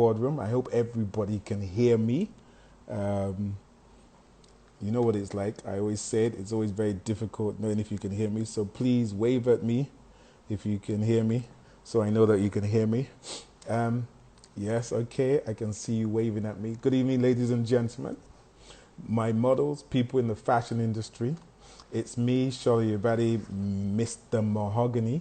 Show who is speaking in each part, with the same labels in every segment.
Speaker 1: Boardroom. I hope everybody can hear me. Um, you know what it's like. I always say it. It's always very difficult knowing if you can hear me. So please wave at me if you can hear me, so I know that you can hear me. Um, yes, okay. I can see you waving at me. Good evening, ladies and gentlemen. My models, people in the fashion industry. It's me, Shirley Yabadi, Mr. Mahogany.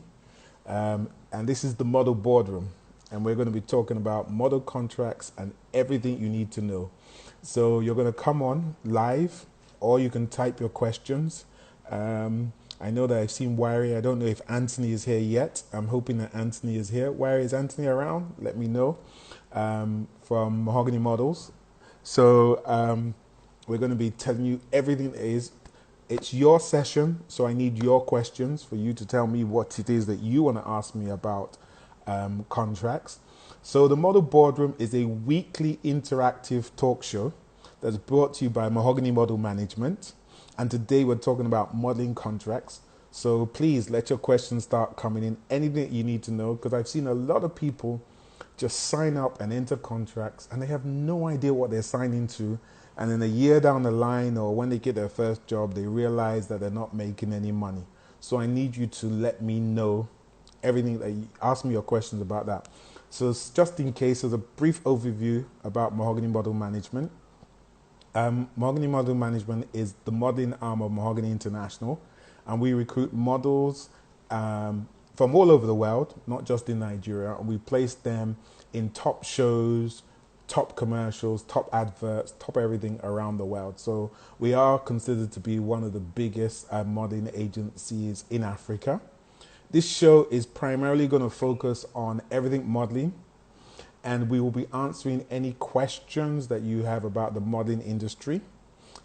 Speaker 1: And this is the Model Boardroom. And we're going to be talking about model contracts and everything you need to know. So you're going to come on live, or you can type your questions. I know that I've seen Wari. I don't know if Anthony is here yet. I'm hoping that Anthony is here. Wari, is Anthony around? Let me know. From Mahogany Models. So we're going to be telling you everything that is. It's your session, so I need your questions for you to tell me what it is that you want to ask me about contracts. So the Model Boardroom is a weekly interactive talk show that's brought to you by Mahogany Model Management. And today we're talking about modeling contracts. So please let your questions start coming in. Anything that you need to know, because I've seen a lot of people just sign up and enter contracts and they have no idea what they're signing to. And then a year down the line, or when they get their first job, they realize that they're not making any money. So I need you to let me know everything that you ask me your questions about that. So just in case, as a brief overview about Mahogany Model Management. Mahogany Model Management is the modeling arm of Mahogany International, and we recruit models from all over the world, not just in Nigeria, and we place them in top shows, top commercials, top adverts, top everything around the world. So we are considered to be one of the biggest modeling agencies in Africa. This show is primarily going to focus on everything modeling, and we will be answering any questions that you have about the modeling industry.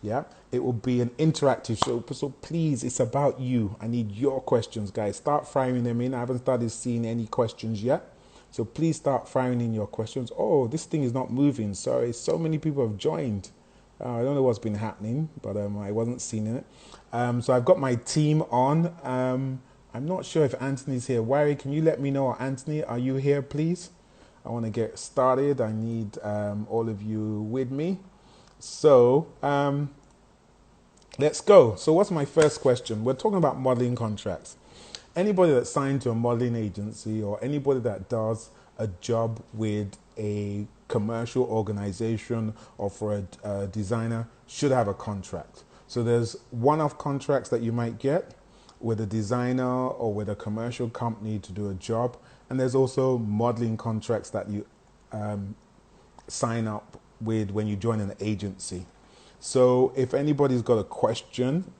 Speaker 1: Yeah, it will be an interactive show, so please, it's about you. I need your questions, guys. Start firing them in. I haven't started seeing any questions yet, so please start firing in your questions. Oh, this thing is not moving. Sorry, so many people have joined. I don't know what's been happening, but I wasn't seeing it. So I've got my team on. I'm not sure if Anthony's here. Wari, can you let me know? Anthony, are you here, please? I want to get started. I need all of you with me. So let's go. So what's my first question? We're talking about modeling contracts. Anybody that's signed to a modeling agency, or anybody that does a job with a commercial organization or for a designer, should have a contract. So there's one-off contracts that you might get with a designer or with a commercial company to do a job. And there's also modeling contracts that you sign up with when you join an agency. So if anybody's got a question,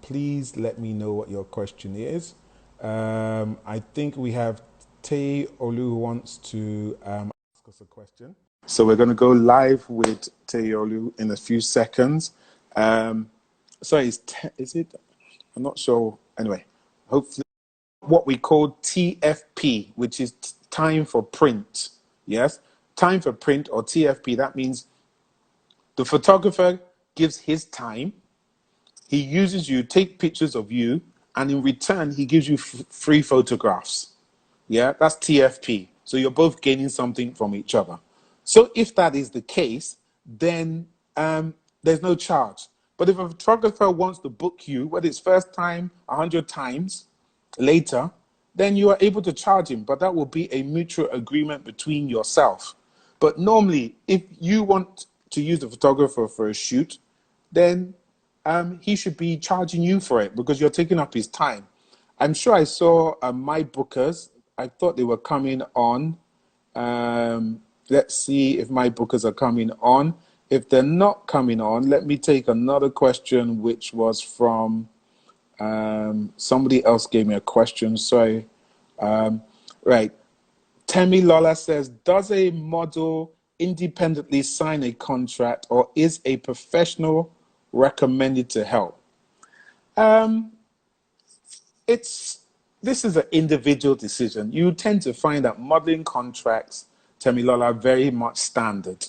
Speaker 1: please let me know what your question is. I think we have Tay Olu who wants to ask us a question. So we're going to go live with Tay Olu in a few seconds. Sorry, is it? I'm not sure. Anyway, hopefully what we call TFP, which is time for print. Yes, time for print, or TFP. That means the photographer gives his time. He uses you, take pictures of you, and in return, he gives you free photographs. Yeah, that's TFP. So you're both gaining something from each other. So if that is the case, then there's no charge. But if a photographer wants to book you, whether it's first time, 100 times, later, then you are able to charge him. But that will be a mutual agreement between yourself. But normally, if you want to use the photographer for a shoot, then he should be charging you for it because you're taking up his time. I'm sure I saw my bookers. I thought they were coming on. Let's see if my bookers are coming on. If they're not coming on, let me take another question, which was from somebody else gave me a question. Sorry. Right. Temi Lola says, does a model independently sign a contract, or is a professional recommended to help? This is an individual decision. You tend to find that modeling contracts, Temilola, are very much standard.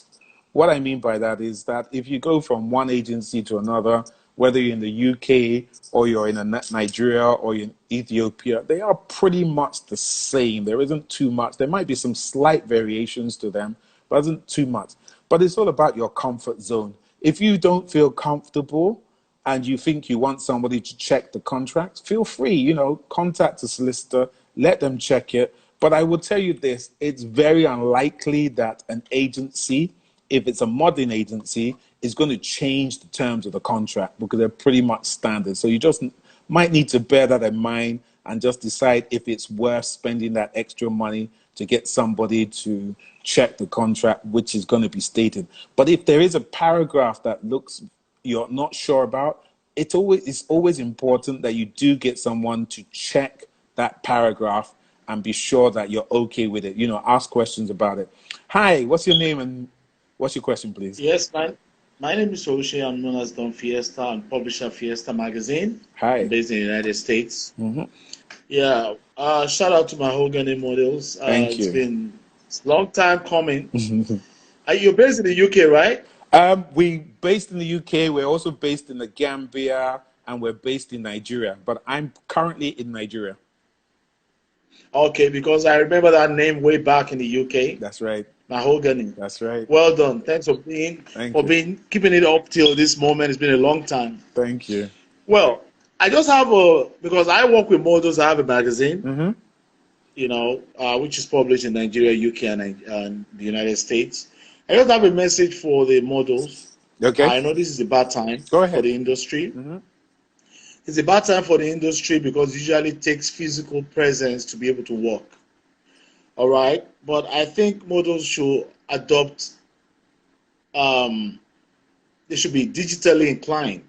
Speaker 1: What I mean by that is that if you go from one agency to another, whether you're in the UK or you're in Nigeria or you're in Ethiopia, they are pretty much the same. There isn't too much. There might be some slight variations to them, wasn't too much. But it's all about your comfort zone. If you don't feel comfortable and you think you want somebody to check the contract, feel free, contact a solicitor, let them check it. But I will tell you this, it's very unlikely that an agency, if it's a modern agency, is going to change the terms of the contract because they're pretty much standard. So you just might need to bear that in mind and just decide if it's worth spending that extra money to get somebody to check the contract, which is going to be stated. But if there is a paragraph that you're not sure about, it's always important that you do get someone to check that paragraph and be sure that you're okay with it. Ask questions about it. Hi, what's your name and what's your question, please?
Speaker 2: Yes, my name is Oshie. I'm known as Don Fiesta and publisher Fiesta magazine.
Speaker 1: Hi.
Speaker 2: I'm based in the United States.
Speaker 1: Mm-hmm.
Speaker 2: Yeah. Shout out to Mahogany Models.
Speaker 1: Thank you.
Speaker 2: It's been a long time coming. You're based in the UK, right?
Speaker 1: We based in the UK. We're also based in the Gambia, and we're based in Nigeria. But I'm currently in Nigeria.
Speaker 2: Okay, because I remember that name way back in the UK.
Speaker 1: That's right.
Speaker 2: Mahogany.
Speaker 1: That's right.
Speaker 2: Well done. Thanks for keeping it up till this moment. It's been a long time.
Speaker 1: Thank you.
Speaker 2: Well, I just have because I work with models. I have a magazine.
Speaker 1: Mm-hmm.
Speaker 2: Which is published in Nigeria, UK, and the United States. I just have a message for the models.
Speaker 1: Okay.
Speaker 2: I know this is a bad time
Speaker 1: for
Speaker 2: the industry.
Speaker 1: Mm-hmm.
Speaker 2: It's a bad time for the industry because usually it takes physical presence to be able to work. All right? But I think models should adopt, they should be digitally inclined.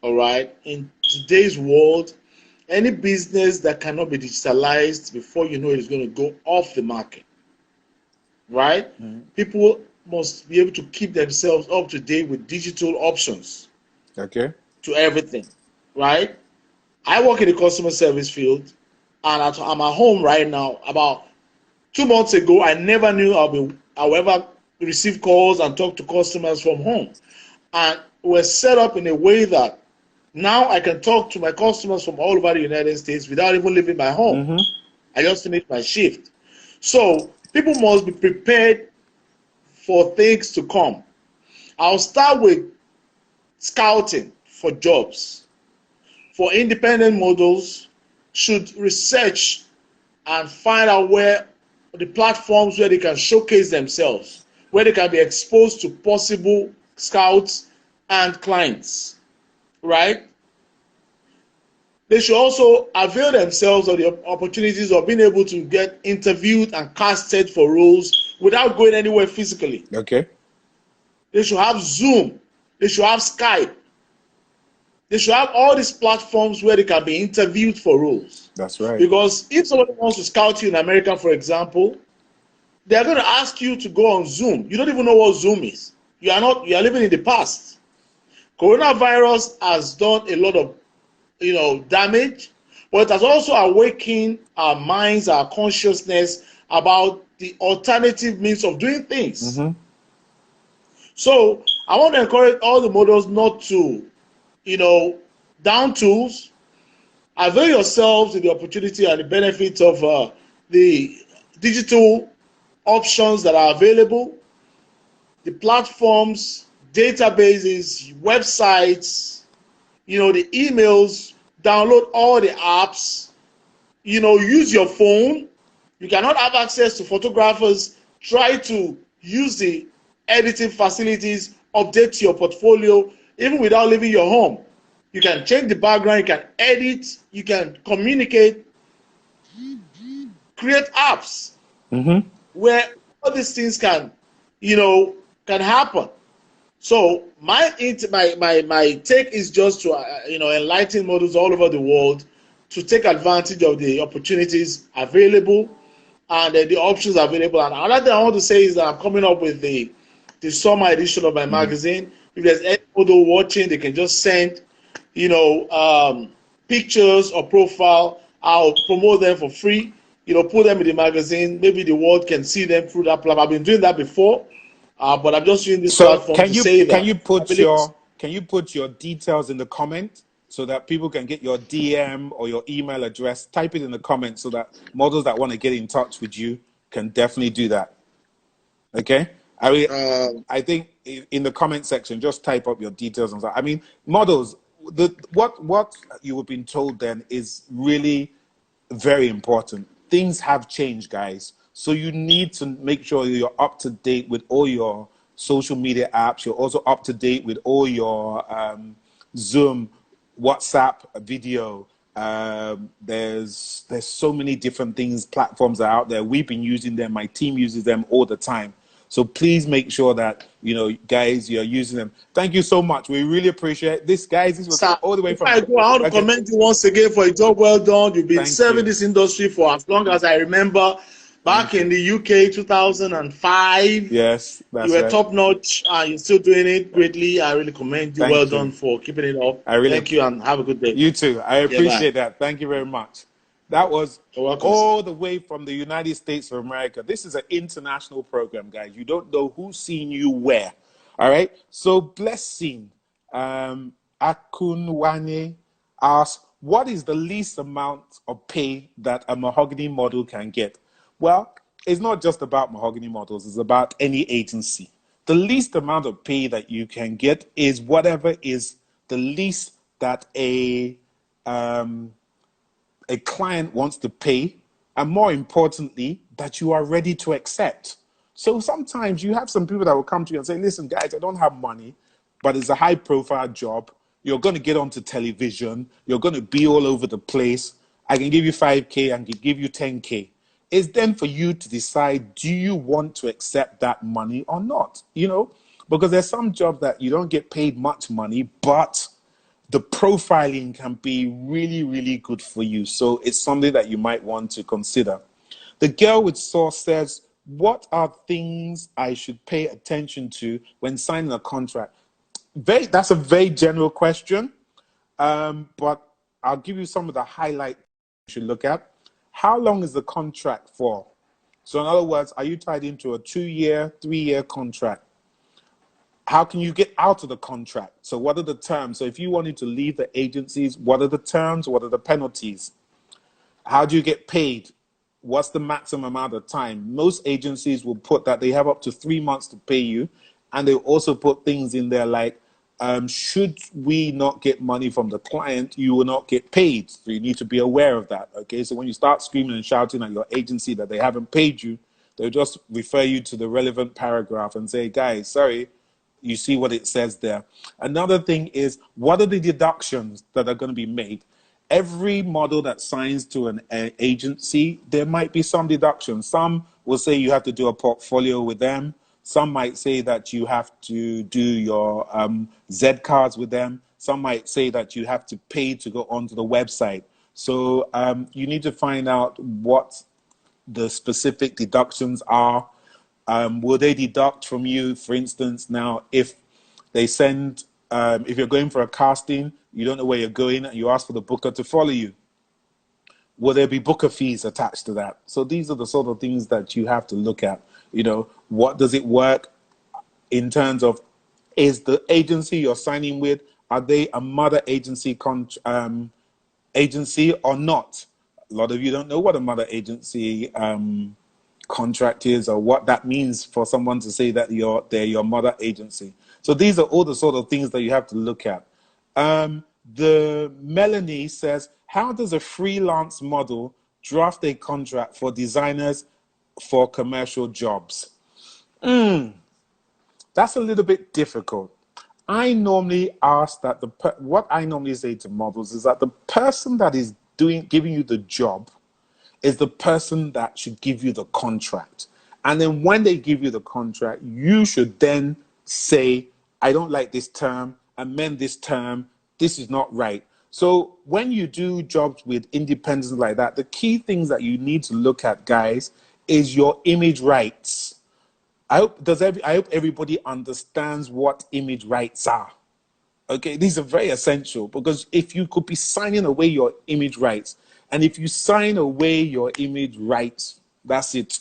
Speaker 2: All right? In today's world, any business that cannot be digitalized before you know it is going to go off the market. Right? Mm-hmm. People must be able to keep themselves up to date with digital options.
Speaker 1: Okay.
Speaker 2: To everything. Right? I work in the customer service field, and I'm at home right now. About 2 months ago, I never knew I would ever receive calls and talk to customers from home. And we're set up in a way that now I can talk to my customers from all over the United States without even leaving my home.
Speaker 1: Mm-hmm.
Speaker 2: I just finished my shift. So people must be prepared for things to come. I'll start with scouting for jobs. For independent models, should research and find out where the platforms where they can showcase themselves, where they can be exposed to possible scouts and clients, right? They should also avail themselves of the opportunities of being able to get interviewed and casted for roles without going anywhere physically.
Speaker 1: Okay.
Speaker 2: They should have Zoom. They should have Skype. They should have all these platforms where they can be interviewed for roles.
Speaker 1: That's right.
Speaker 2: Because if somebody wants to scout you in America, for example, they're going to ask you to go on Zoom. You don't even know what Zoom is. You are living in the past. Coronavirus has done a lot of, damage, but it has also awakened our minds, our consciousness about the alternative means of doing things.
Speaker 1: Mm-hmm.
Speaker 2: So I want to encourage all the models not to, down tools, avail yourselves of the opportunity and the benefits of the digital options that are available, the platforms, databases, websites, the emails, download all the apps, use your phone. You cannot have access to photographers. Try to use the editing facilities, update your portfolio, even without leaving your home. You can change the background, you can edit, you can communicate, create apps where all these things can happen. So my take is just to enlighten models all over the world to take advantage of the opportunities available and the options available. And another thing I want to say is that I'm coming up with the summer edition of my magazine. If there's any model watching, they can just send pictures or profile. I'll promote them for free. Put them in the magazine. Maybe the world can see them through that platform. I've been doing that before, but I'm just using this platform to say that.
Speaker 1: Can you put your details in the comment so that people can get your DM or your email address? Type it in the comments so that models that want to get in touch with you can definitely do that. Okay. I mean,
Speaker 2: Uh,
Speaker 1: I think in the comment section, just type up your details and stuff. I mean, models. What you have been told then is really very important. Things have changed, guys. So you need to make sure you're up to date with all your social media apps. You're also up to date with all your Zoom, WhatsApp, video. There's so many different things, platforms are out there. We've been using them. My team uses them all the time. So please make sure that, guys, you're using them. Thank you so much. We really appreciate this, guys. This was
Speaker 2: Sir,
Speaker 1: all the way
Speaker 2: before
Speaker 1: from.
Speaker 2: I go, I want to
Speaker 1: Okay.
Speaker 2: commend you once again for a job well done. You've been
Speaker 1: Thank
Speaker 2: serving
Speaker 1: you.
Speaker 2: this industry for as long as I remember. Back
Speaker 1: Thank you.
Speaker 2: in the UK, 2005,
Speaker 1: Yes,
Speaker 2: you
Speaker 1: that's
Speaker 2: were
Speaker 1: right.
Speaker 2: top notch, and you're still doing it greatly. I really commend you. Well
Speaker 1: Thank you.
Speaker 2: done for keeping it up.
Speaker 1: I really,
Speaker 2: Thank you, and have a good day.
Speaker 1: you too. I
Speaker 2: Yeah, bye.
Speaker 1: appreciate that. Thank you very much. That was
Speaker 2: You're welcome, sir.
Speaker 1: all the way from the United States of America. This is an international program, guys. You don't know who's seeing you where. All right. So blessing. Akunwane asks, what is the least amount of pay that a mahogany model can get? Well, it's not just about mahogany models, it's about any agency. The least amount of pay that you can get is whatever is the least that a client wants to pay, and more importantly, that you are ready to accept. So sometimes you have some people that will come to you and say, listen, guys, I don't have money, but it's a high profile job. You're going to get onto television. You're going to be all over the place. I can give you 5K and can give you 10K. It's then for you to decide, do you want to accept that money or not? Because there's some jobs that you don't get paid much money, but the profiling can be really, really good for you. So it's something that you might want to consider. The girl with sauce says, what are things I should pay attention to when signing a contract? That's a very general question, but I'll give you some of the highlights you should look at. How long is the contract for? So in other words, are you tied into a 2-year, 3-year contract? How can you get out of the contract? So what are the terms? So if you wanted to leave the agencies, what are the terms? What are the penalties? How do you get paid? What's the maximum amount of time? Most agencies will put that they have up to 3 months to pay you. And they also put things in there like, should we not get money from the client, you will not get paid. So you need to be aware of that. Okay. So when you start screaming and shouting at your agency that they haven't paid you, they'll just refer you to the relevant paragraph and say, guys, sorry, you see what it says there. Another thing is, what are the deductions that are going to be made? Every model that signs to an agency, there might be some deductions. Some will say you have to do a portfolio with them. Some might say that you have to do your Z cards with them. Some might say that you have to pay to go onto the website. So you need to find out what the specific deductions are. Will they deduct from you, for instance, now if they send, if you're going for a casting, you don't know where you're going, and you ask for the booker to follow you? Will there be booker fees attached to that? So these are the sort of things that you have to look at. What does it work in terms of, is the agency you're signing with, are they a mother agency agency or not? A lot of you don't know what a mother agency contract is, or what that means for someone to say that they're your mother agency. So these are all the sort of things that you have to look at. The Melanie says, how does a freelance model draft a contract for designers for commercial jobs? That's a little bit difficult. I normally ask that what I normally say to models is that the person that is giving you the job is the person that should give you the contract. And then when they give you the contract, you should then say, I don't like this term, amend this term, this is not right. So when you do jobs with independents like that, the key things that you need to look at, guys, is your image rights. I hope everybody understands what image rights are. Okay, these are very essential, because if you could be signing away your image rights, and if you sign away your image rights, that's it.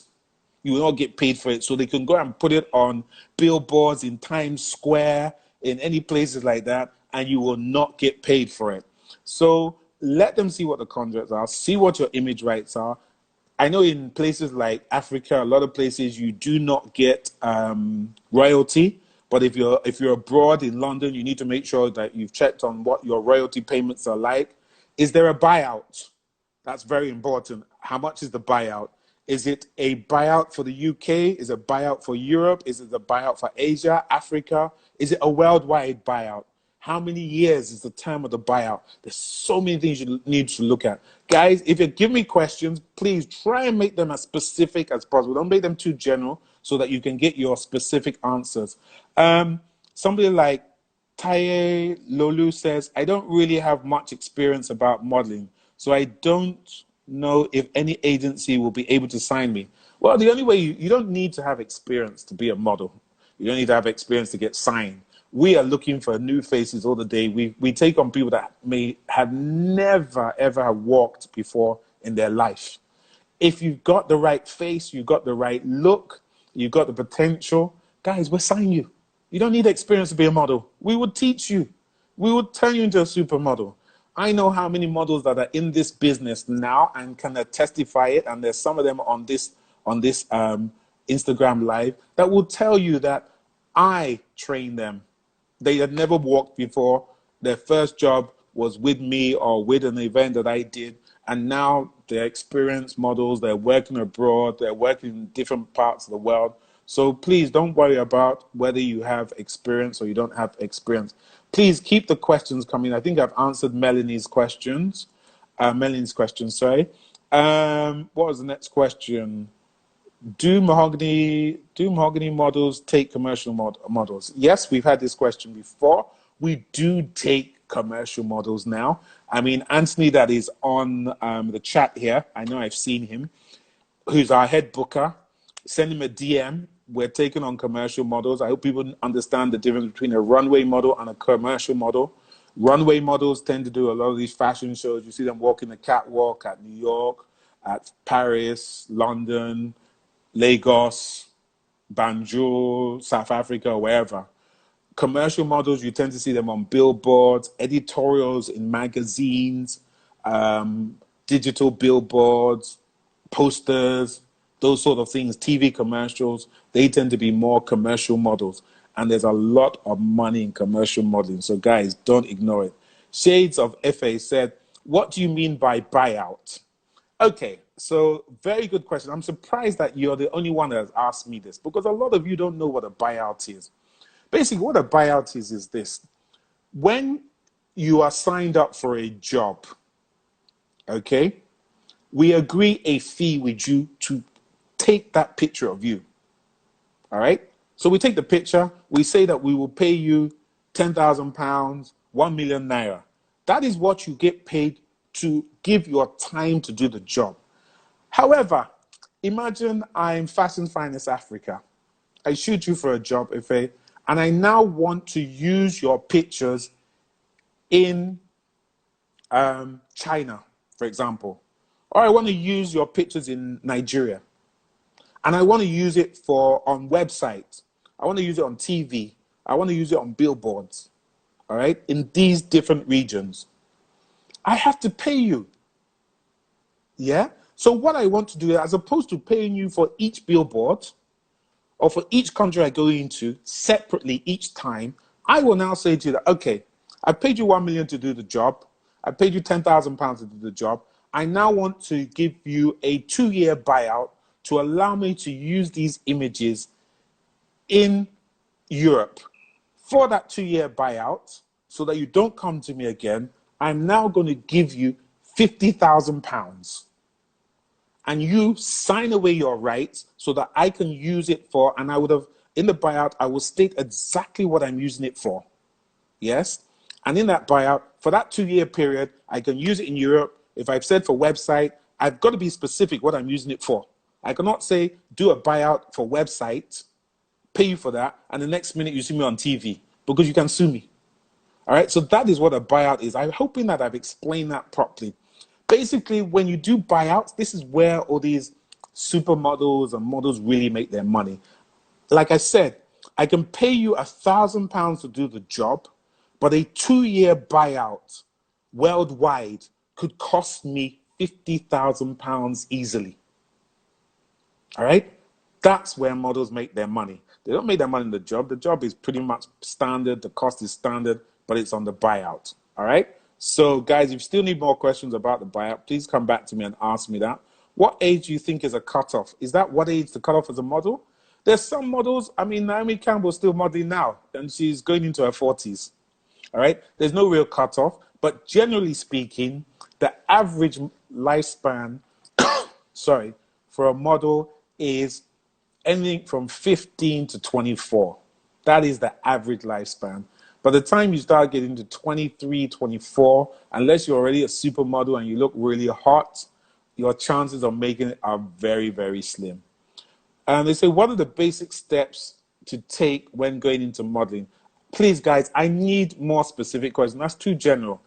Speaker 1: You will not get paid for it. So they can go and put it on billboards in Times Square, in any places like that, and you will not get paid for it. So let them see what the contracts are, see what your image rights are, I know in places like Africa, a lot of places you do not get royalty. But if you're abroad in London, you need to make sure that you've checked on what your royalty payments are like. Is there a buyout? That's very important. How much is the buyout? Is it a buyout for the UK? Is it a buyout for Europe? Is it a buyout for Asia, Africa? Is it a worldwide buyout? How many years is the term of the buyout? There's so many things you need to look at. Guys, if you give me questions, please try and make them as specific as possible. Don't make them too general so that you can get your specific answers. Somebody like Taye Lolu says, I don't really have much experience about modeling, so I don't know if any agency will be able to sign me. Well, the only way you don't need to have experience to be a model. You don't need to have experience to get signed. We are looking for new faces all the day. We take on people that may have never, ever have walked before in their life. If you've got the right face, you've got the right look, you've got the potential, guys, we'll sign you. You don't need experience to be a model. We would teach you. We would turn you into a supermodel. I know how many models that are in this business now and can testify it, and there's some of them on this Instagram Live that will tell you that I trained them. They had never walked before. Their first job was with me or with an event that I did. And now they're experienced models. They're working abroad. They're working in different parts of the world. So please don't worry about whether you have experience or you don't have experience. Please keep the questions coming. I think I've answered Melanie's questions. Sorry. What was the next question? Do mahogany models take commercial models? Yes, we've had this question before. We do take commercial models now. I mean, Anthony, that is on the chat here, I know I've seen him, who's our head booker. Send him a DM. We're taking on commercial models. I hope people understand the difference between a runway model and a commercial model. Runway models tend to do a lot of these fashion shows. You see them walking the catwalk at New York, at Paris, London, Lagos, Banjul, South Africa, wherever. Commercial models, you tend to see them on billboards, editorials in magazines, digital billboards, posters, those sort of things, TV commercials. They tend to be more commercial models. And there's a lot of money in commercial modeling. So guys, don't ignore it. Shades of FA said, what do you mean by buyout? Okay, so very good question. I'm surprised that you're the only one that has asked me this, because a lot of you don't know what a buyout is. Basically, what a buyout is this. When you are signed up for a job, okay, we agree a fee with you to take that picture of you, all right? So we take the picture, we say that we will pay you £10,000, 1 million naira. That is what you get paid to give your time to do the job. However, imagine I'm Fashion Finance Africa. I shoot you for a job, Ife, and I now want to use your pictures in China, for example. Or I want to use your pictures in Nigeria. And I want to use it on websites. I want to use it on TV. I want to use it on billboards, all right, in these different regions. I have to pay you. Yeah? So what I want to do, as opposed to paying you for each billboard or for each country I go into separately each time, I will now say to you that, okay, I paid you 1 million to do the job. I paid you £10,000 to do the job. I now want to give you a 2-year buyout to allow me to use these images in Europe. For that 2-year buyout, so that you don't come to me again, I'm now going to give you £50,000. And you sign away your rights so that I can use it for, and I would have, in the buyout, I will state exactly what I'm using it for. Yes? And in that buyout, for that 2-year period, I can use it in Europe. If I've said for website, I've got to be specific what I'm using it for. I cannot say, do a buyout for website, pay you for that, and the next minute you see me on TV, because you can sue me. All right, so that is what a buyout is. I'm hoping that I've explained that properly. Basically, when you do buyouts, this is where all these supermodels and models really make their money. Like I said, I can pay you £1,000 to do the job, but a 2-year buyout worldwide could cost me £50,000 easily.
Speaker 3: All right? That's where models make their money. They don't make their money in the job. The job is pretty much standard. The cost is standard, but it's on the buyout. All right? So, guys, if you still need more questions about the buyout, please come back to me and ask me that. What age do you think is a cutoff? Is that what age the cutoff is a model? There's some models. I mean, Naomi Campbell's still modeling now, and she's going into her 40s. All right? There's no real cutoff, but generally speaking, the average lifespan, sorry, for a model is anything from 15 to 24. That is the average lifespan. By the time you start getting to 23, 24, unless you're already a supermodel and you look really hot, your chances of making it are very, very slim. And they say, what are the basic steps to take when going into modeling? Please, guys, I need more specific questions. That's too general.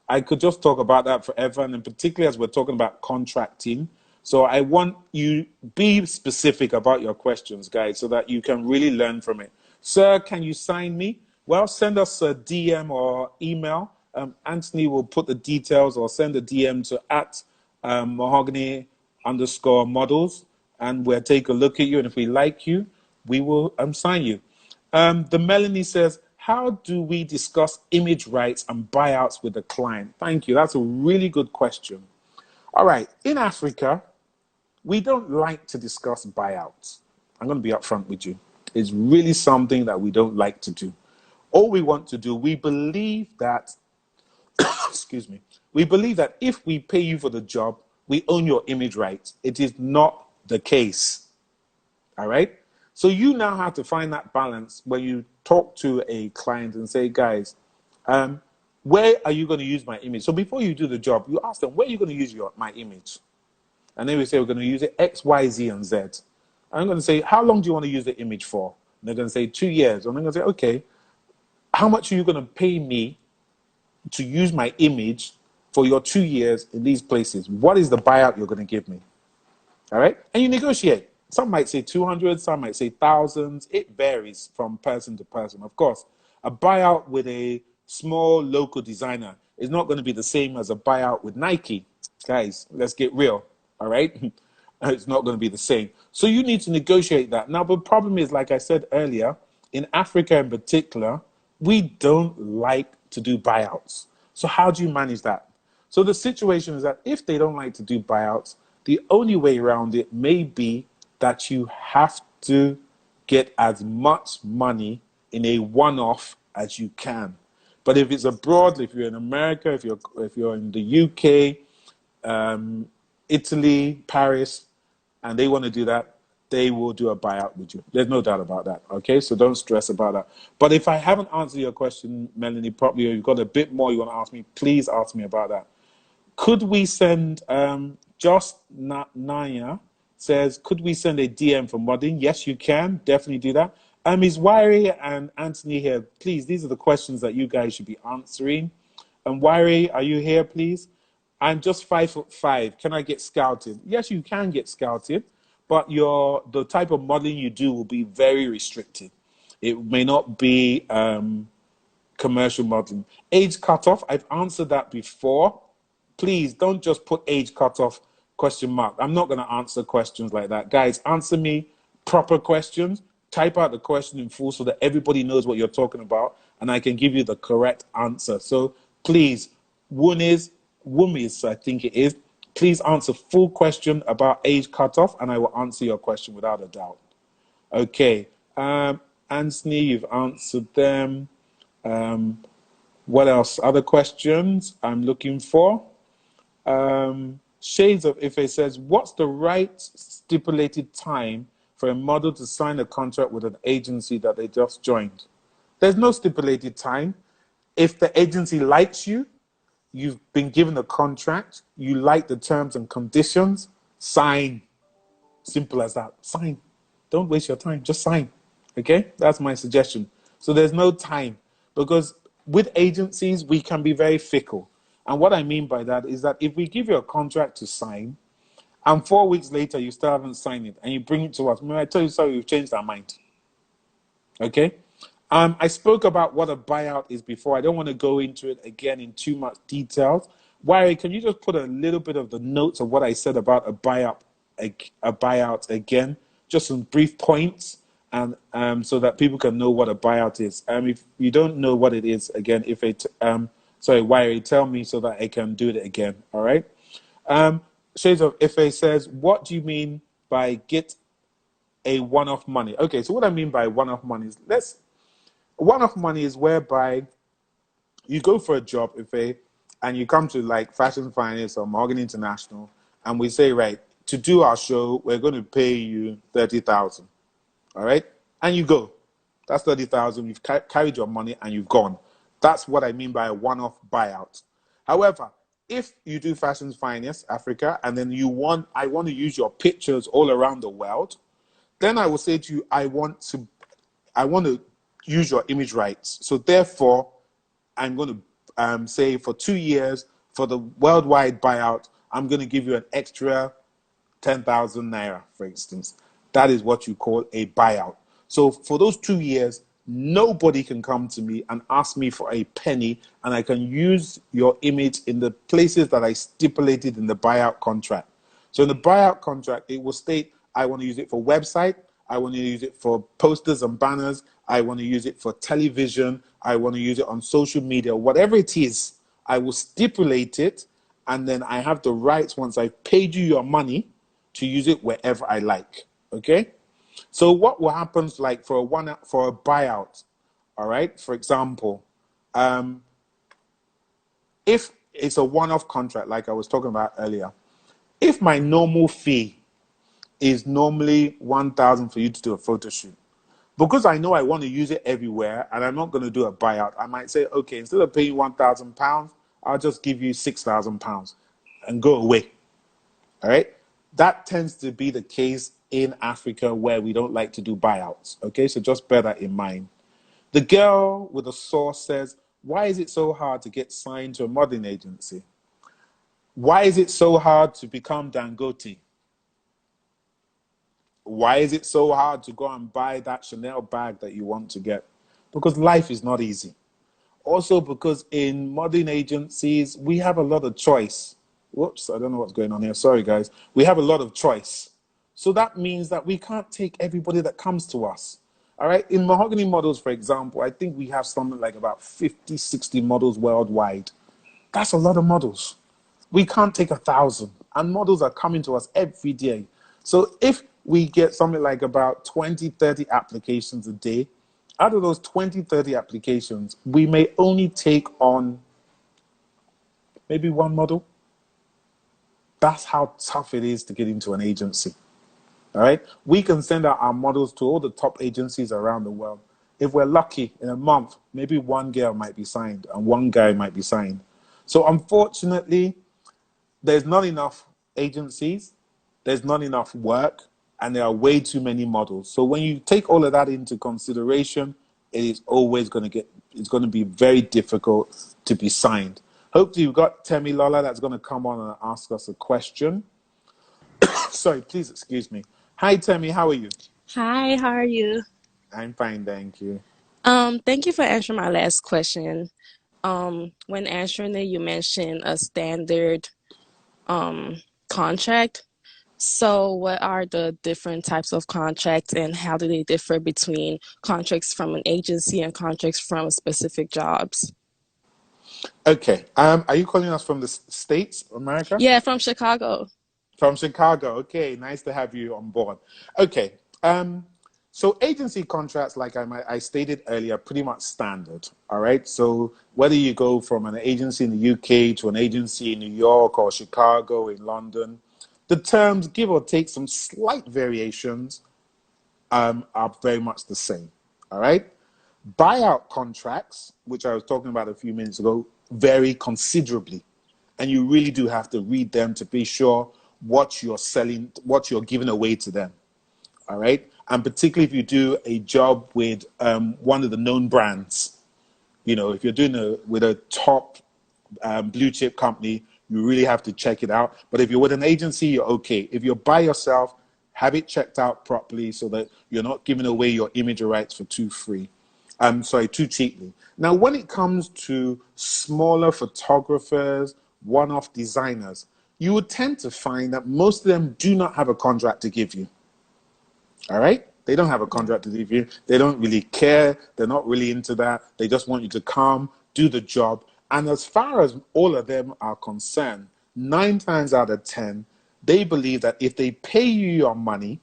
Speaker 3: I could just talk about that forever, and particularly as we're talking about contracting. So I want you be specific about your questions, guys, so that you can really learn from it. Sir, can you sign me? Well, send us a DM or email. Anthony will put the details or send a DM to at Mahogany_models, and we'll take a look at you. And if we like you, we will sign you. The Melanie says, how do we discuss image rights and buyouts with the client? Thank you. That's a really good question. All right. In Africa, we don't like to discuss buyouts. I'm going to be upfront with you. It's really something that we don't like to do. All we want to do, we believe that, excuse me, we believe that if we pay you for the job, we own your image rights. It is not the case. All right? So you now have to find that balance when you talk to a client and say, guys, where are you going to use my image? So before you do the job, you ask them, where are you going to use my image? And then we say, we're going to use it X, Y, Z, and Z. I'm going to say, how long do you want to use the image for? And they're going to say 2 years. And I'm going to say, okay, how much are you going to pay me to use my image for your 2 years in these places? What is the buyout you're going to give me? All right? And you negotiate. Some might say 200, some might say thousands. It varies from person to person. Of course, a buyout with a small local designer is not going to be the same as a buyout with Nike. Guys, let's get real. All right? It's not going to be the same. So you need to negotiate that. Now, the problem is, like I said earlier, in Africa in particular, we don't like to do buyouts. So how do you manage that? So the situation is that if they don't like to do buyouts, the only way around it may be that you have to get as much money in a one-off as you can. But if it's abroad, if you're in America, if you're in the UK, Italy, Paris, and they want to do that, they will do a buyout with you. There's no doubt about that. Okay, so don't stress about that. But if I haven't answered your question, Melanie, properly, or you've got a bit more you want to ask me, please ask me about that. Could we send, Just Naya says, could we send a DM for modding? Yes, you can. Definitely do that. Is Wiry and Anthony here? Please, these are the questions that you guys should be answering. And Wiry, are you here, please? I'm just 5'5". Can I get scouted? Yes, you can get scouted, but the type of modeling you do will be very restricted. It may not be commercial modeling. Age cutoff, I've answered that before. Please don't just put age cutoff ? I'm not going to answer questions like that. Guys, answer me proper questions. Type out the question in full so that everybody knows what you're talking about, and I can give you the correct answer. So please, Wumis, I think it is, please answer full question about age cutoff, and I will answer your question without a doubt. Okay. Anthony, you've answered them. What else? Other questions I'm looking for? Shades of Ife says, what's the right stipulated time for a model to sign a contract with an agency that they just joined? There's no stipulated time. If the agency likes you, you've been given a contract, you like the terms and conditions, sign. Simple as that. Sign. Don't waste your time. Just sign. Okay? That's my suggestion. So there's no time, because with agencies, we can be very fickle. And what I mean by that is that if we give you a contract to sign, and 4 weeks later you still haven't signed it, and you bring it to us, I tell you, sorry, we've changed our mind. Okay? I spoke about what a buyout is before. I don't want to go into it again in too much detail. Why? Can you just put a little bit of the notes of what I said about a buyout a buyout again, just some brief points, and so that people can know what a buyout is. If you don't know what it is, again, Wiry, tell me so that I can do it again. All right. Shades of Ife says, what do you mean by get a one-off money? Okay, so what I mean by one-off money is one-off money is whereby you go for a job, and you come to like Fashion Finance or Mahogany International, and we say, right, to do our show, we're going to pay you 30,000. All right, and you go. That's 30,000. You've carried your money and you've gone. That's what I mean by a one-off buyout. However, if you do Fashion Finance Africa, and then I want to use your pictures all around the world, then I will say to you, I want to use your image rights. So therefore, I'm going to say for 2 years, for the worldwide buyout, I'm going to give you an extra 10,000 naira, for instance. That is what you call a buyout. So for those 2 years, nobody can come to me and ask me for a penny, and I can use your image in the places that I stipulated in the buyout contract. So in the buyout contract, it will state, I want to use it for website, I want to use it for posters and banners, I want to use it for television, I want to use it on social media, whatever it is, I will stipulate it, and then I have the rights, once I've paid you your money, to use it wherever I like. Okay? So what will happen like for a buyout, all right? For example, if it's a one-off contract, like I was talking about earlier, if my normal fee is normally 1,000 for you to do a photo shoot, because I know I want to use it everywhere and I'm not going to do a buyout, I might say, okay, instead of paying £1,000, I'll just give you £6,000 and go away. All right? That tends to be the case in Africa where we don't like to do buyouts. Okay, so just bear that in mind. The girl with the sauce says, why is it so hard to get signed to a modeling agency? Why is it so hard to become Dangote? Why is it so hard to go and buy that Chanel bag that you want to get? Because life is not easy. Also because in modeling agencies, we have a lot of choice. Whoops, I don't know what's going on here. Sorry, guys. We have a lot of choice. So that means that we can't take everybody that comes to us. All right. In Mahogany models, for example, I think we have something like about 50, 60 models worldwide. That's a lot of models. We can't take 1,000. And models are coming to us every day. So if we get something like about 20, 30 applications a day, out of those 20, 30 applications, we may only take on maybe one model. That's how tough it is to get into an agency. All right? We can send out our models to all the top agencies around the world. If we're lucky, in a month, maybe one girl might be signed and one guy might be signed. So unfortunately, there's not enough agencies, there's not enough work, and there are way too many models. So when you take all of that into consideration, it is always it's going to be very difficult to be signed. Hopefully you've got Temi Lola that's going to come on and ask us a question. Sorry, please excuse me. Hi, Temi, how are you?
Speaker 4: Hi, how are you?
Speaker 3: I'm fine, thank you.
Speaker 4: Thank you for answering my last question. When answering it, you mentioned a standard contract. So what are the different types of contracts and how do they differ between contracts from an agency and contracts from specific jobs?
Speaker 3: Okay, are you calling us from the States, America?
Speaker 4: Yeah, from Chicago.
Speaker 3: From Chicago. Okay, nice to have you on board. Okay, so agency contracts, like I stated earlier, pretty much standard. All right. So whether you go from an agency in the UK to an agency in New York or Chicago, in London, the terms, give or take some slight variations, are very much the same. All right. Buyout contracts, which I was talking about a few minutes ago, vary considerably. And you really do have to read them to be sure what you're selling, what you're giving away to them. All right. And particularly if you do a job with one of the known brands, if you're doing with a top blue chip company, you really have to check it out. But if you're with an agency, you're okay. If you're by yourself, have it checked out properly so that you're not giving away your image rights for too cheaply. Now, when it comes to smaller photographers, one-off designers, you would tend to find that most of them do not have a contract to give you. All right? They don't have a contract to give you. They don't really care. They're not really into that. They just want you to come, do the job. And as far as all of them are concerned, 9 times out of 10, they believe that if they pay you your money,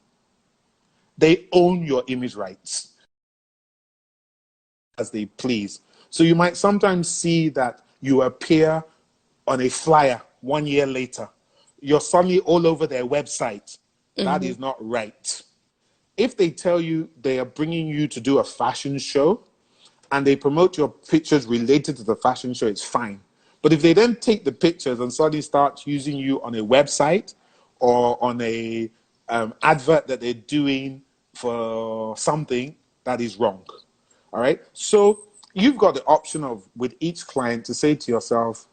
Speaker 3: they own your image rights as they please. So you might sometimes see that you appear on a flyer 1 year later. You're suddenly all over their website. That is not right. If they tell you they are bringing you to do a fashion show and they promote your pictures related to the fashion show, it's fine. But if they then take the pictures and suddenly start using you on a website or on a advert that they're doing for something, that is wrong. All right? So you've got the option of, with each client, to say to yourself,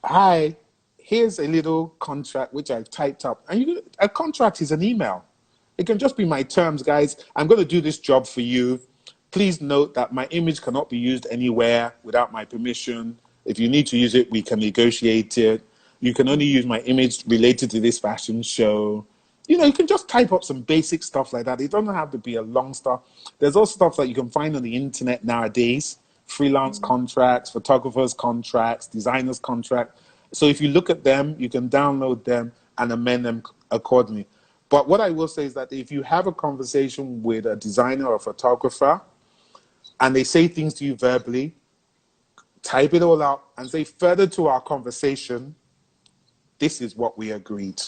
Speaker 3: hi, here's a little contract which I've typed up. And a contract is an email. It can just be my terms, guys. I'm going to do this job for you. Please note that my image cannot be used anywhere without my permission. If you need to use it, we can negotiate it. You can only use my image related to this fashion show. You can just type up some basic stuff like that. It doesn't have to be a long stuff. There's also stuff that you can find on the internet nowadays. Freelance contracts, photographers contracts, designers contracts. So if you look at them, you can download them and amend them accordingly. But what I will say is that if you have a conversation with a designer or a photographer and they say things to you verbally, type it all out and say, further to our conversation, this is what we agreed.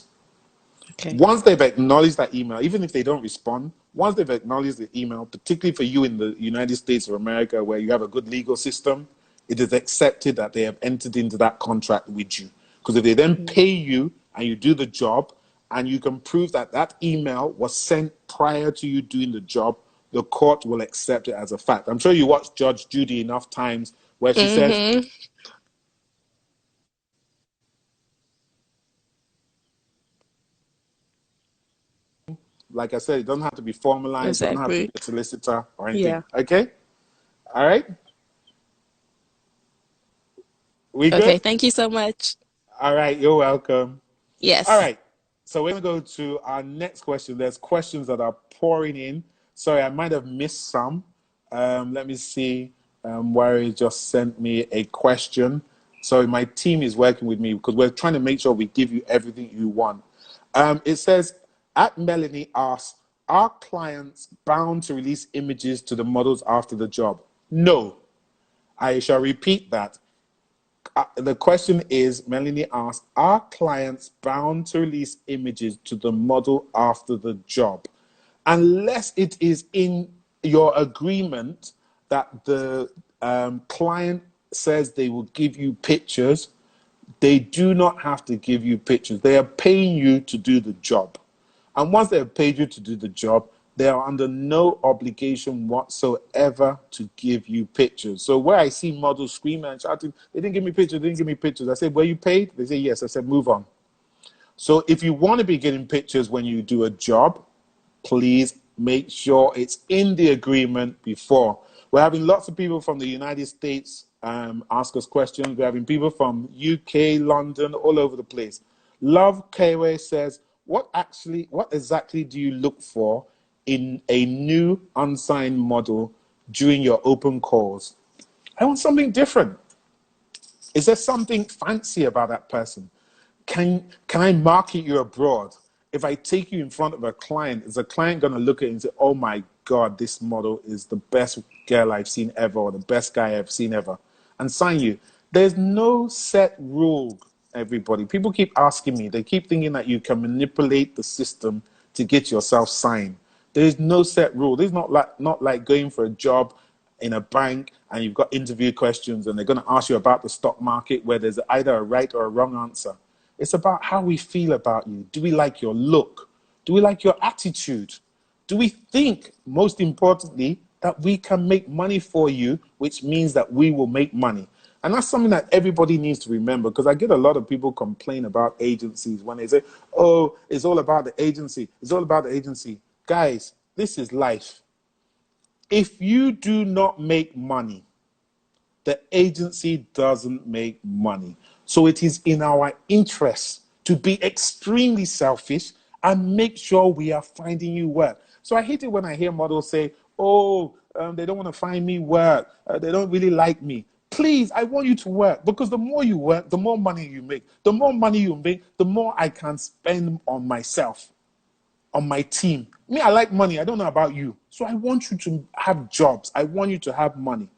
Speaker 3: Okay. Once they've acknowledged that email, even if they don't respond, once they've acknowledged the email, particularly for you in the United States of America, where you have a good legal system, it is accepted that they have entered into that contract with you. Because if they then pay you and you do the job, and you can prove that that email was sent prior to you doing the job, the court will accept it as a fact. I'm sure you watched Judge Judy enough times where she says, like I said, it doesn't have to be formalized, it doesn't have to be a solicitor or anything. Yeah. Okay? All right? We good?
Speaker 4: Okay, thank you so much.
Speaker 3: All right, you're welcome.
Speaker 4: Yes.
Speaker 3: All right. So we're going to go to our next question. There's questions that are pouring in. Sorry, I might have missed some. Let me see. Wari just sent me a question. Sorry, my team is working with me because we're trying to make sure we give you everything you want. It says, Melanie asks, are clients bound to release images to the models after the job? No. I shall repeat that. The question is, Melanie asked, are clients bound to release images to the model after the job? Unless it is in your agreement that the client says they will give you pictures, they do not have to give you pictures. They are paying you to do the job. And once they have paid you to do the job, they are under no obligation whatsoever to give you pictures. So where I see models screaming and shouting, they didn't give me pictures, they didn't give me pictures. I said, were you paid? They say, yes. I said, move on. So if you want to be getting pictures when you do a job, please make sure it's in the agreement before. We're having lots of people from the United States ask us questions. We're having people from UK, London, all over the place. Love Kawe says, what exactly do you look for in a new unsigned model during your open calls? I want something different. Is there something fancy about that person? Can I market you abroad? If I take you in front of a client, is a client going to look at it and say, oh my God, this model is the best girl I've seen ever, or the best guy I've seen ever, and sign you? There's no set rule, everybody. People keep asking me, they keep thinking that you can manipulate the system to get yourself signed. There is no set rule. This is not like going for a job in a bank and you've got interview questions and they're going to ask you about the stock market where there's either a right or a wrong answer. It's about how we feel about you. Do we like your look? Do we like your attitude? Do we think, most importantly, that we can make money for you, which means that we will make money? And that's something that everybody needs to remember, because I get a lot of people complain about agencies when they say, oh, it's all about the agency. It's all about the agency. Guys, this is life. If you do not make money, the agency doesn't make money. So it is in our interest to be extremely selfish and make sure we are finding you work. So I hate it when I hear models say, oh, they don't want to find me work. They don't really like me. Please, I want you to work, because the more you work, the more money you make. The more money you make, the more I can spend on myself, on my team. Me, I like money. I don't know about you. So I want you to have jobs. I want you to have money.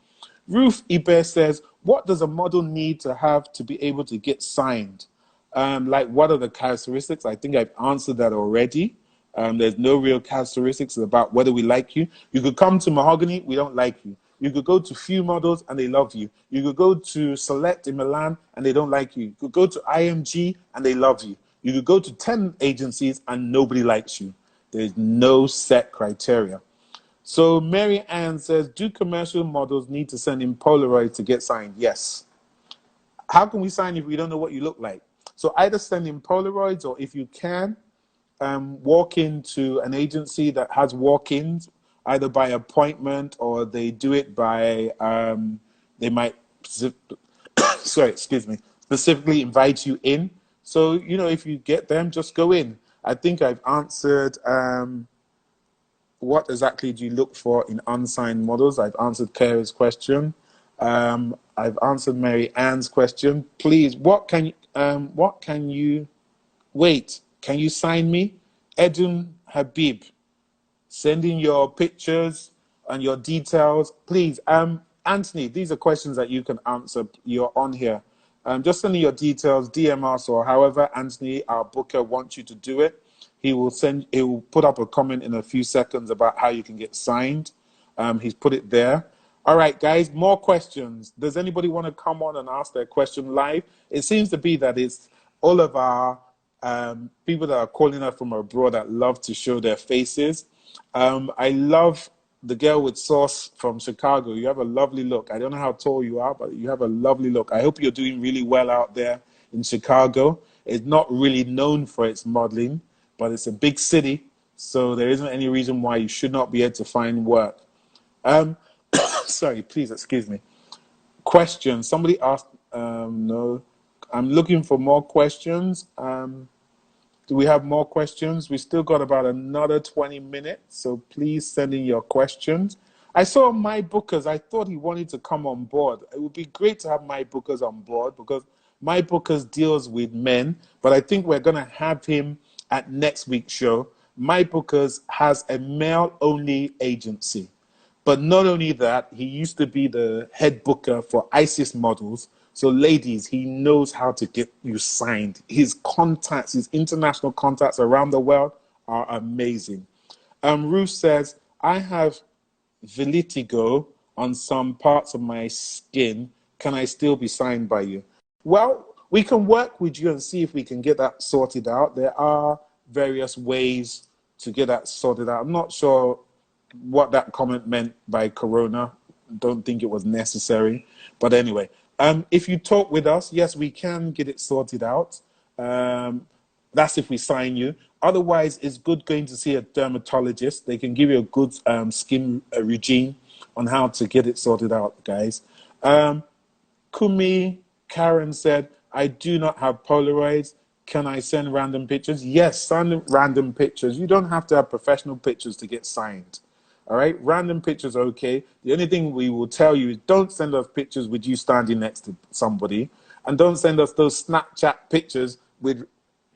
Speaker 3: Ruth Ibe says, what does a model need to have to be able to get signed? Like, what are the characteristics? I think I've answered that already. There's no real characteristics about whether we like you. You could come to Mahogany, we don't like you. You could go to Few Models and they love you. You could go to Select in Milan and they don't like you. You could go to IMG and they love you. You could go to 10 agencies and nobody likes you. There's no set criteria. So Mary Ann says, do commercial models need to send in Polaroid to get signed? Yes. How can we sign if we don't know what you look like? So either send in Polaroids, or if you can, walk into an agency that has walk-ins, either by appointment or they do it by, they might, specifically invite you in. So, you know, if you get them, just go in. I think I've answered, what exactly do you look for in unsigned models? I've answered Kara's question. I've answered Mary Ann's question. Please, can you sign me? Edun Habib, send in your pictures and your details. Please, Anthony, these are questions that you can answer. You're on here. Just send in your details, DM us, or however Anthony, our booker, wants you to do it. He will put up a comment in a few seconds about how you can get signed. He's put it there. All right, guys, more questions. Does anybody want to come on and ask their question live? It seems to be that it's all of our people that are calling us from abroad that love to show their faces. I love the girl with sauce from Chicago. You have a lovely look. I don't know how tall you are, but you have a lovely look. I hope you're doing really well out there in Chicago. It's not really known for its modeling, but it's a big city, so there isn't any reason why you should not be able to find work. Sorry, please excuse me. Question. Somebody asked, no, I'm looking for more questions. Do we have more questions? We still got about another 20 minutes, so please send in your questions. I saw My Bookers. I thought he wanted to come on board. It would be great to have My Bookers on board, because My Bookers deals with men, but I think we're going to have him at next week's show. My Bookers has a male-only agency. But not only that, he used to be the head booker for ISIS models. So ladies, he knows how to get you signed. His contacts, his international contacts around the world are amazing. Ruth says, I have vitiligo on some parts of my skin. Can I still be signed by you? Well, we can work with you and see if we can get that sorted out. There are various ways to get that sorted out. I'm not sure what that comment meant by corona. Don't think it was necessary. But anyway, if you talk with us, yes, we can get it sorted out. That's if we sign you. Otherwise, it's good going to see a dermatologist. They can give you a good skin regime on how to get it sorted out, guys. Kumi Karen said, I do not have Polaroids. Can I send random pictures? Yes, send random pictures. You don't have to have professional pictures to get signed. All right, random pictures are okay. The only thing we will tell you is don't send us pictures with you standing next to somebody, and don't send us those Snapchat pictures with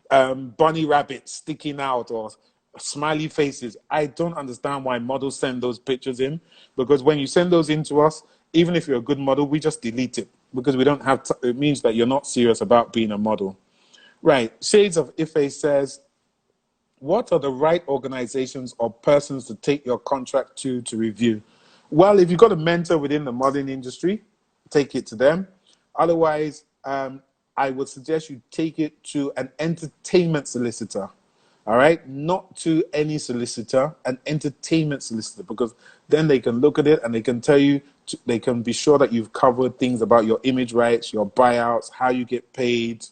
Speaker 3: bunny rabbits sticking out or smiley faces. I don't understand why models send those pictures in, because when you send those in to us, even if you're a good model, we just delete it because we don't have it means that you're not serious about being a model. Right, Shades of Ife says, what are the right organizations or persons to take your contract to review? Well, if you've got a mentor within the modeling industry, take it to them. Otherwise, I would suggest you take it to an entertainment solicitor. All right, not to any solicitor, an entertainment solicitor, because then they can look at it and they can tell you, they can be sure that you've covered things about your image rights, your buyouts, how you get paid,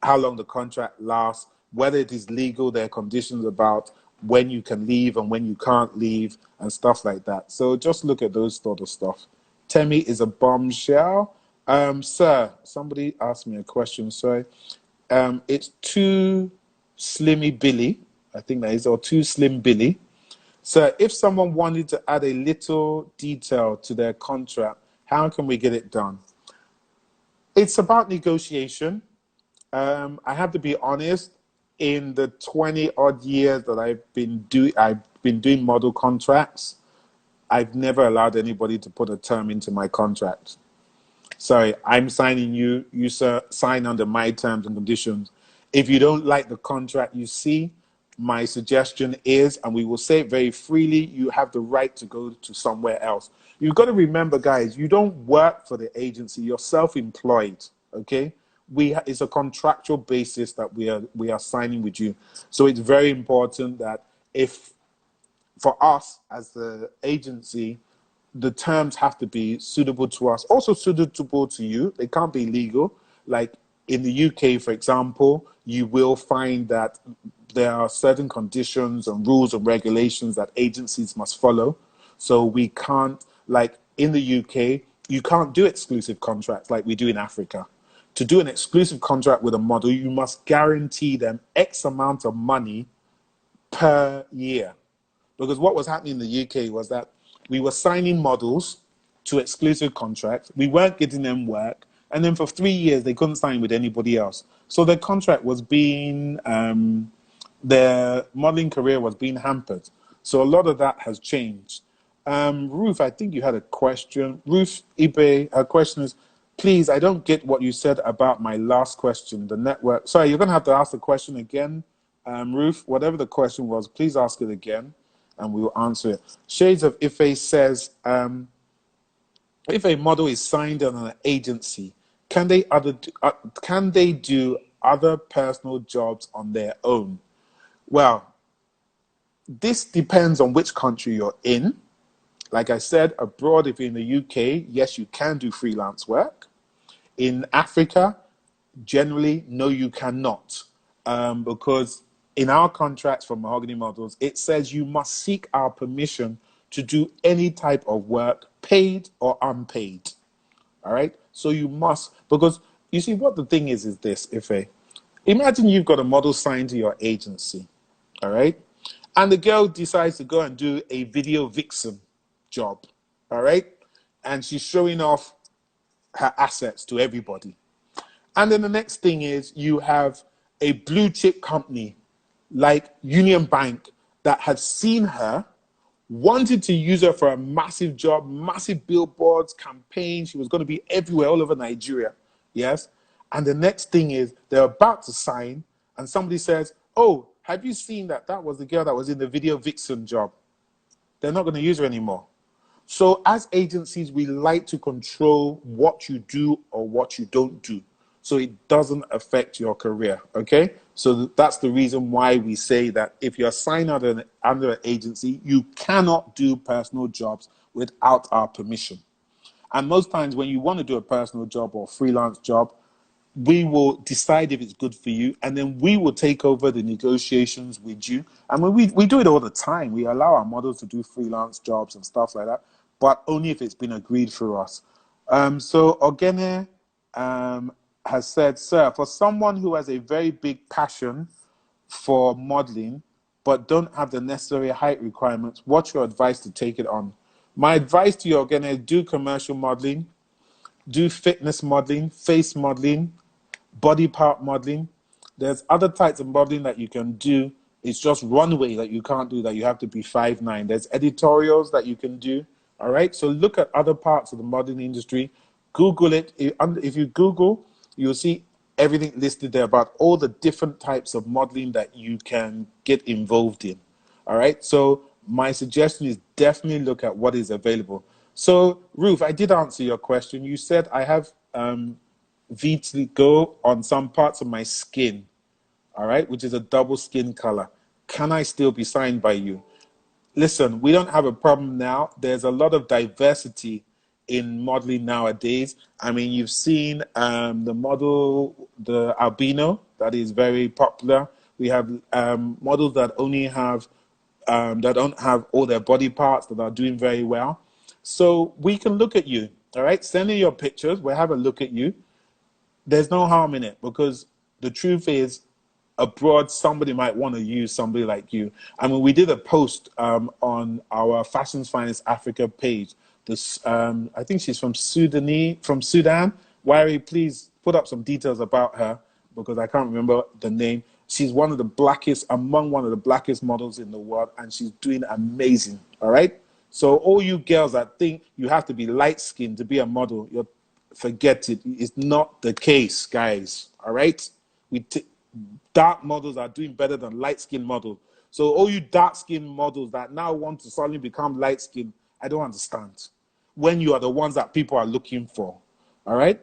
Speaker 3: how long the contract lasts, whether it is legal, there are conditions about when you can leave and when you can't leave and stuff like that. So just look at those sort of stuff. Temi is a bombshell. Sir, somebody asked me a question, sorry. It's too slimmy Billy, I think that is, or too slim Billy. So if someone wanted to add a little detail to their contract, how can we get it done? It's about negotiation. I have to be honest. In the 20 odd years that I've been doing model contracts, I've never allowed anybody to put a term into my contract. Sorry, I'm signing you. You sign under my terms and conditions. If you don't like the contract you see, my suggestion is, and we will say it very freely, you have the right to go to somewhere else. You've got to remember, guys, you don't work for the agency. You're self-employed, okay? It's a contractual basis that we are signing with you. So it's very important that if, for us as the agency, the terms have to be suitable to us, also suitable to you. They can't be legal. Like in the UK, for example, you will find that there are certain conditions and rules and regulations that agencies must follow. So we can't, like in the UK, you can't do exclusive contracts like we do in Africa. To do an exclusive contract with a model, you must guarantee them X amount of money per year. Because what was happening in the UK was that we were signing models to exclusive contracts. We weren't getting them work. And then for 3 years, they couldn't sign with anybody else. So their contract was being, their modeling career was being hampered. So a lot of that has changed. Ruth, I think you had a question. Ruth Ibe, her question is, please, I don't get what you said about my last question, the network. Sorry, you're going to have to ask the question again. Ruth, whatever the question was, please ask it again and we will answer it. Shades of Ife says, if a model is signed on an agency, can they do other personal jobs on their own? Well, this depends on which country you're in. Like I said, abroad, if you're in the UK, yes, you can do freelance work. In Africa, generally, no, you cannot. Because in our contracts for Mahogany Models, it says you must seek our permission to do any type of work, paid or unpaid. All right? So you must, because you see, what the thing is this, Ife. Imagine you've got a model signed to your agency, all right? And the girl decides to go and do a video vixen job, all right? And she's showing off her assets to everybody. And then the next thing is you have a blue chip company like Union Bank that had seen her, wanted to use her for a massive job, massive billboards, campaign. She was going to be everywhere, all over Nigeria. Yes. And the next thing is they're about to sign and somebody says, oh, have you seen that? That was the girl that was in the video vixen job. They're not going to use her anymore. So as agencies, we like to control what you do or what you don't do, so it doesn't affect your career, okay? So that's the reason why we say that if you're signed under an agency, you cannot do personal jobs without our permission. And most times when you want to do a personal job or freelance job, we will decide if it's good for you, and then we will take over the negotiations with you. And when we do it all the time. We allow our models to do freelance jobs and stuff like that, but only if it's been agreed for us. So Ogene has said, sir, for someone who has a very big passion for modeling, but don't have the necessary height requirements, what's your advice to take it on? My advice to you, Ogene, do commercial modeling, do fitness modeling, face modeling, body part modeling. There's other types of modeling that you can do. It's just runway that you can't do, that you have to be 5'9". There's editorials that you can do. All right. So look at other parts of the modeling industry. Google it. If you Google, you'll see everything listed there about all the different types of modeling that you can get involved in. All right. So my suggestion is definitely look at what is available. So Ruth, I did answer your question. You said I have vitiligo on some parts of my skin, all right, which is a double skin color. Can I still be signed by you? Listen, we don't have a problem now. There's a lot of diversity in modeling nowadays. I mean, you've seen the model, the albino, that is very popular. We have models that only have, that don't have all their body parts, that are doing very well. So we can look at you, all right? Send in your pictures. We'll have a look at you. There's no harm in it, because the truth is, abroad, somebody might want to use somebody like you. I mean, we did a post on our Fashions Finance Africa page. This, I think she's from Sudan. Wari, please put up some details about her because I can't remember the name. She's among one of the blackest models in the world, and she's doing amazing. All right. So all you girls that think you have to be light skinned to be a model, forget it. It's not the case, guys. All right. Dark models are doing better than light-skinned models. So all you dark-skinned models that now want to suddenly become light-skinned, I don't understand. When you are the ones that people are looking for, all right?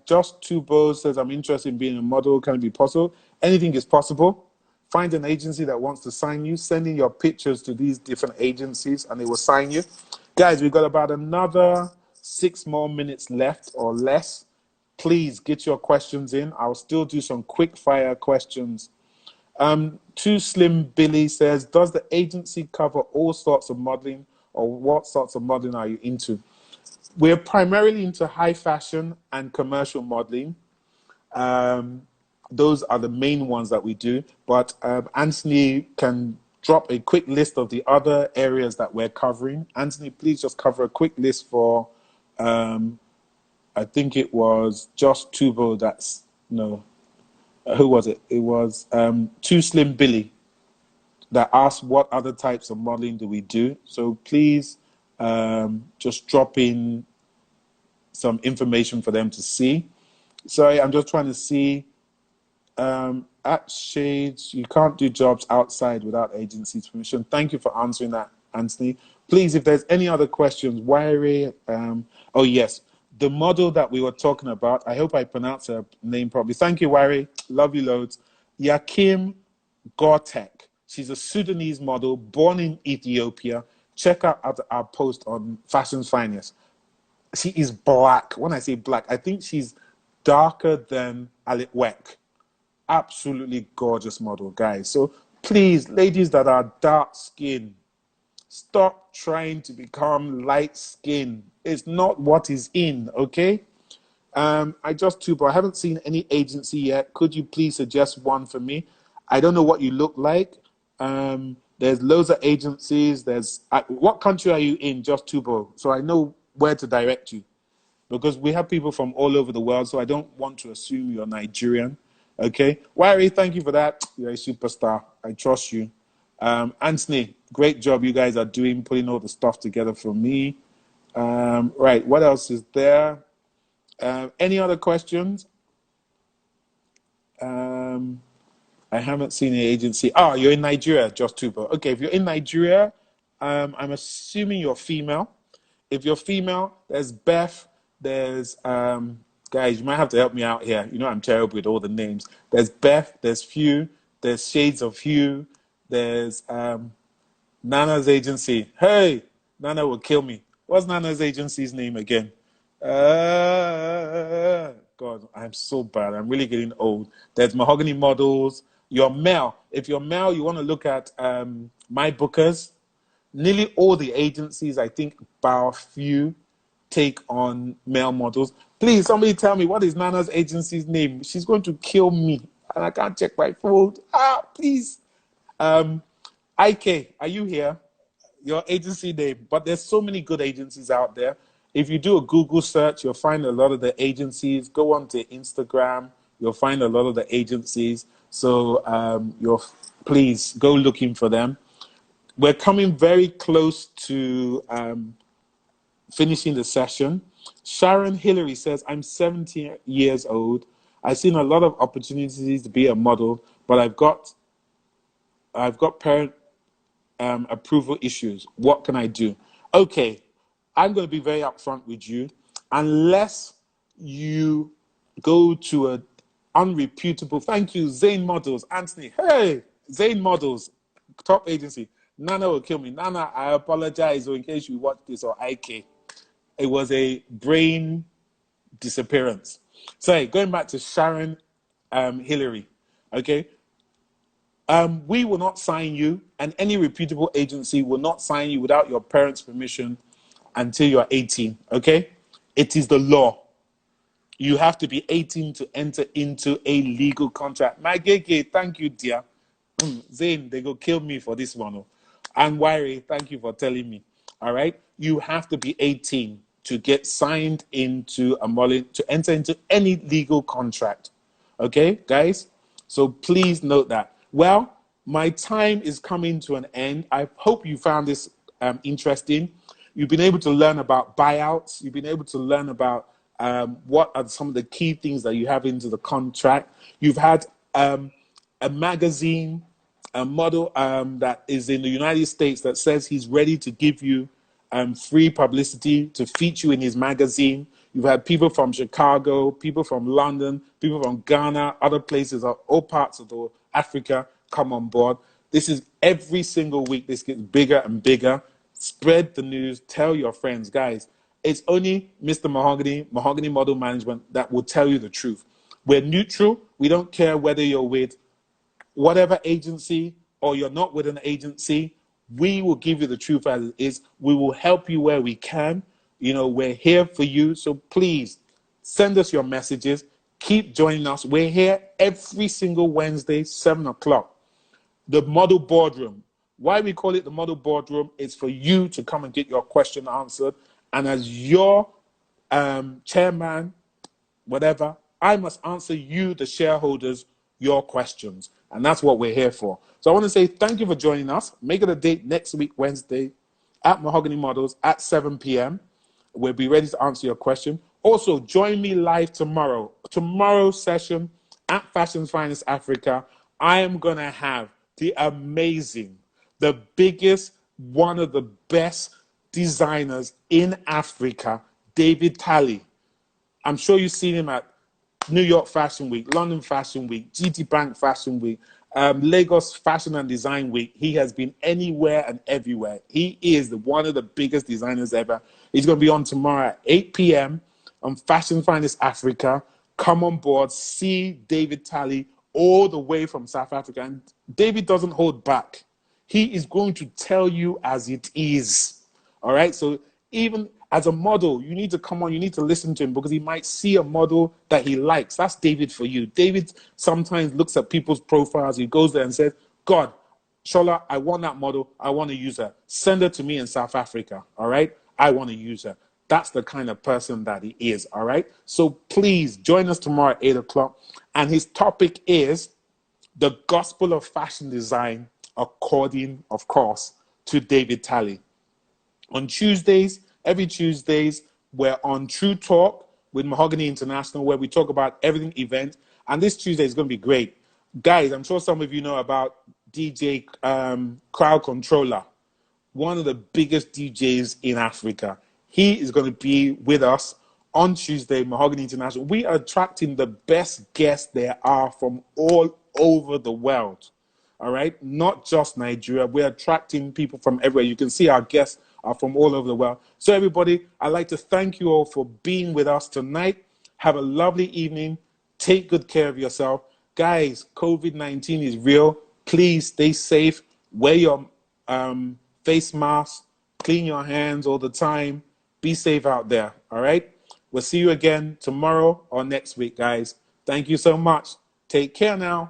Speaker 3: Just Tubo says, I'm interested in being a model. Can it be possible? Anything is possible. Find an agency that wants to sign you. Send in your pictures to these different agencies, and they will sign you. Guys, we've got about another 6 more minutes left or less. Please get your questions in. I'll still do some quick fire questions. Too Slim Billy says, does the agency cover all sorts of modeling, or what sorts of modeling are you into? We're primarily into high fashion and commercial modeling. Those are the main ones that we do. But Anthony can drop a quick list of the other areas that we're covering. Anthony, please just cover a quick list for I think it was Josh Tubo who was it? It was Too Slim Billy that asked what other types of modeling do we do. So please just drop in some information for them to see. Sorry, I'm just trying to see. At Shades, you can't do jobs outside without agency's permission. Thank you for answering that, Anthony. Please, if there's any other questions, Wiry, oh yes, the model that we were talking about, I hope I pronounced her name properly. Thank you, Wiry. Love you loads. Yakim Gortek. She's a Sudanese model born in Ethiopia. Check out our post on Fashions Finance. She is black. When I say black, I think she's darker than Alit Wek. Absolutely gorgeous model, guys. So please, ladies that are dark skinned, stop trying to become light skinned. It's not what is in, okay? I haven't seen any agency yet. Could you please suggest one for me? I don't know what you look like. There's loads of agencies. What country are you in, Just Tubo? So I know where to direct you. Because we have people from all over the world, so I don't want to assume you're Nigerian. Okay? Wari, thank you for that. You're a superstar. I trust you. Anthony, great job you guys are doing, putting all the stuff together for me. Right, what else is there? Any other questions? I haven't seen an agency. Oh, you're in Nigeria, Just Tubo. Okay, if you're in Nigeria, I'm assuming you're female. If you're female, there's Beth, there's, guys, you might have to help me out here. You know I'm terrible with all the names. There's Beth, there's Hugh, there's Shades of Hugh, there's Nana's agency. Hey, Nana will kill me. What's Nana's agency's name again? God, I'm so bad. I'm really getting old. There's Mahogany Models. You're male. If you're male, you want to look at My Bookers. Nearly all the agencies, I think, bar few, take on male models. Please, somebody tell me, what is Nana's agency's name? She's going to kill me, and I can't check my phone. Please. IK, are you here? Your agency name. But there's so many good agencies out there. If you do a Google search, you'll find a lot of the agencies. Go on to Instagram. You'll find a lot of the agencies. So please go looking for them. We're coming very close to finishing the session. Sharon Hillary says, I'm 17 years old. I've seen a lot of opportunities to be a model, but I've got parent approval issues. What can I do? Okay, I'm going to be very upfront with you. Unless you go to an unreputable, thank you, Zane Models, Anthony. Hey, Zane Models, top agency. Nana will kill me. Nana, I apologize in case you watch this or IK. It was a brain disappearance. So going back to Sharon Hillary, okay? We will not sign you, and any reputable agency will not sign you without your parents' permission until you're 18, okay? It is the law. You have to be 18 to enter into a legal contract. My Gege, thank you, dear. Zane, they go kill me for this one. And Wiry, thank you for telling me. All right. You have to be 18 to get signed into to enter into any legal contract. Okay, guys? So please note that. Well, my time is coming to an end. I hope you found this interesting. You've been able to learn about buyouts. You've been able to learn about what are some of the key things that you have into the contract. You've had a magazine, a model that is in the United States that says he's ready to give you free publicity to feature in his magazine. You've had people from Chicago, people from London, people from Ghana, other places, all parts of Africa come on board. This is every single week. This gets bigger and bigger. Spread the news. Tell your friends, guys. It's only Mr. Mahogany Model Management that will tell you the truth. We're neutral. We don't care whether you're with whatever agency or you're not with an agency. We will give you the truth as it is. We will help you where we can. You know, we're here for you. So please send us your messages. Keep joining us. We're here every single Wednesday, 7 o'clock. The Model Boardroom. Why we call it the Model Boardroom is for you to come and get your question answered. And as your chairman, whatever, I must answer you, the shareholders, your questions. And that's what we're here for. So I want to say thank you for joining us. Make it a date next week, Wednesday, at Mahogany Models at 7 p.m. We'll be ready to answer your question. Also, join me live tomorrow. Tomorrow's session at Fashion's Finest Africa, I am going to have the amazing, the biggest, one of the best designers in Africa, David Talley. I'm sure you've seen him at New York Fashion Week, London Fashion Week, GT Bank Fashion Week, Lagos Fashion and Design Week. He has been anywhere and everywhere. He is one of the biggest designers ever. He's going to be on tomorrow at 8 p.m. on Fashion Finest Africa. Come on board, see David Talley all the way from South Africa. And David doesn't hold back. He is going to tell you as it is. All right? So even as a model, you need to come on, you need to listen to him because he might see a model that he likes. That's David for you. David sometimes looks at people's profiles. He goes there and says, God, Shola, I want that model. I want to use her. Send her to me in South Africa. All right? I want to use her. That's the kind of person that he is. All right? So please join us tomorrow at 8 o'clock. And his topic is the gospel of fashion design, according, of course, to David Talley. On Tuesdays, every Tuesdays, we're on True Talk with Mahogany International, where we talk about everything event. And this Tuesday is going to be great. Guys, I'm sure some of you know about DJ Crowd Controller, one of the biggest DJs in Africa. He is going to be with us on Tuesday, Mahogany International. We are attracting the best guests there are from all over the world. All right? Not just Nigeria. We're attracting people from everywhere. You can see our guests are from all over the world. So everybody, I'd like to thank you all for being with us tonight. Have a lovely evening. Take good care of yourself. Guys, COVID-19 is real. Please stay safe. Wear your face mask. Clean your hands all the time. Be safe out there. All right? We'll see you again tomorrow or next week, guys. Thank you so much. Take care now.